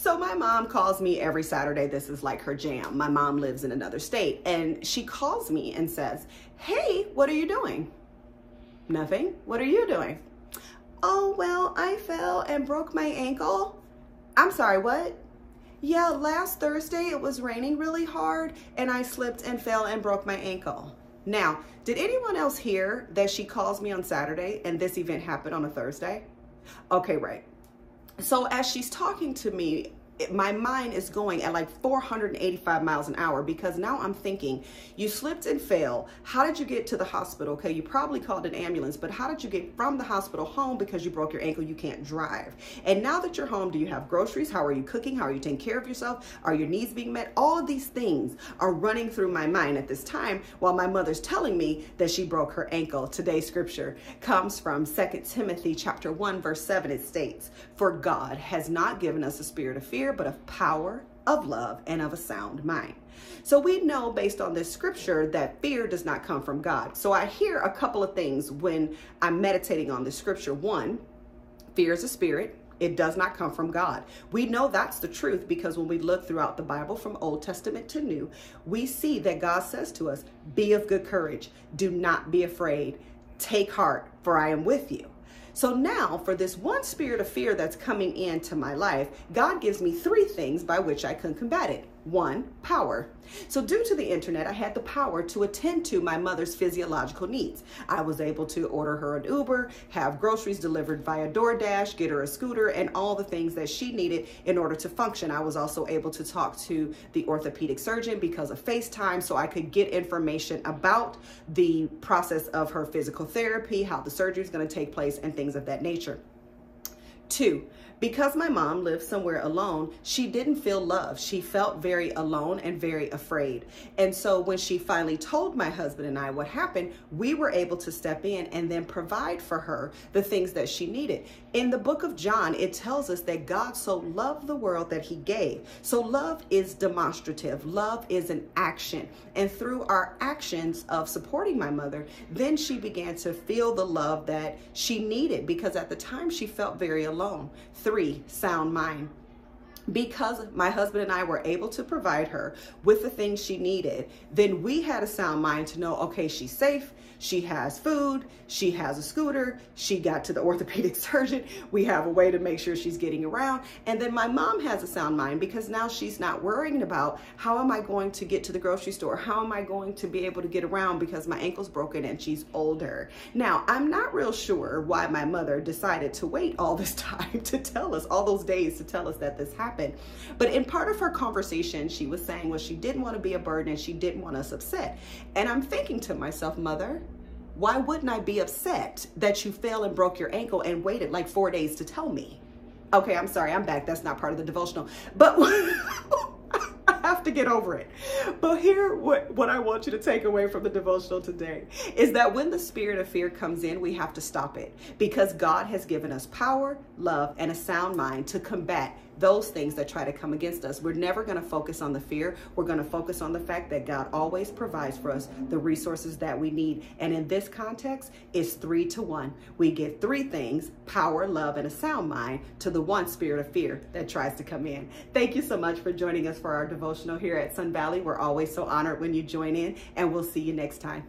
So my mom calls me every Saturday. This is like her jam. My mom lives in another state, and she calls me and says, "Hey, what are you doing?" "Nothing. What are you doing?" "Oh, well, I fell and broke my ankle." "I'm sorry, what?" "Yeah, last Thursday it was raining really hard and I slipped and fell and broke my ankle." Now, did anyone else hear that she calls me on Saturday and this event happened on a Thursday? Okay, right. So as she's talking to me, my mind is going at like 485 miles an hour, because now I'm thinking, you slipped and fell. How did you get to the hospital? Okay, you probably called an ambulance, but how did you get from the hospital home? Because you broke your ankle, you can't drive. And now that you're home, do you have groceries? How are you cooking? How are you taking care of yourself? Are your needs being met? All of these things are running through my mind at this time while my mother's telling me that she broke her ankle. Today's scripture comes from 2 Timothy chapter 1, verse 7. It states, "For God has not given us a spirit of fear, but of power, of love, and of a sound mind." So we know based on this scripture that fear does not come from God. So I hear a couple of things when I'm meditating on this scripture. One, fear is a spirit. It does not come from God. We know that's the truth because when we look throughout the Bible from Old Testament to New, we see that God says to us, "Be of good courage. Do not be afraid. Take heart, for I am with you." So now for this one spirit of fear that's coming into my life, God gives me three things by which I can combat it. One, power. So due to the internet, I had the power to attend to my mother's physiological needs. I was able to order her an Uber, have groceries delivered via DoorDash, get her a scooter, and all the things that she needed in order to function. I was also able to talk to the orthopedic surgeon because of FaceTime, so I could get information about the process of her physical therapy, how the surgery is going to take place, and things of that nature. Two, because my mom lived somewhere alone, she didn't feel love. She felt very alone and very afraid. And so when she finally told my husband and I what happened, we were able to step in and then provide for her the things that she needed. In the book of John, it tells us that God so loved the world that he gave. So love is demonstrative. Love is an action. And through our actions of supporting my mother, then she began to feel the love that she needed, because at the time she felt very alone. Three, sound mind. Because my husband and I were able to provide her with the things she needed, then we had a sound mind to know, okay, she's safe, she has food, she has a scooter, she got to the orthopedic surgeon, we have a way to make sure she's getting around. And then my mom has a sound mind because now she's not worrying about how am I going to get to the grocery store? How am I going to be able to get around because my ankle's broken and she's older? Now, I'm not real sure why my mother decided to wait all this time to tell us, all those days to tell us that this happened. But in part of her conversation, she was saying, well, she didn't want to be a burden and she didn't want us upset. And I'm thinking to myself, Mother, why wouldn't I be upset that you fell and broke your ankle and waited like 4 days to tell me? Okay, I'm sorry, I'm back. That's not part of the devotional. But I have to get over it. But here, what I want you to take away from the devotional today is that when the spirit of fear comes in, we have to stop it, because God has given us power, love, and a sound mind to combat those things that try to come against us. We're never going to focus on the fear. We're going to focus on the fact that God always provides for us the resources that we need. And in this context, it's 3 to 1. We get three things: power, love, and a sound mind, to the one spirit of fear that tries to come in. Thank you so much for joining us for our devotional here at Sun Valley. We're always so honored when you join in, and we'll see you next time.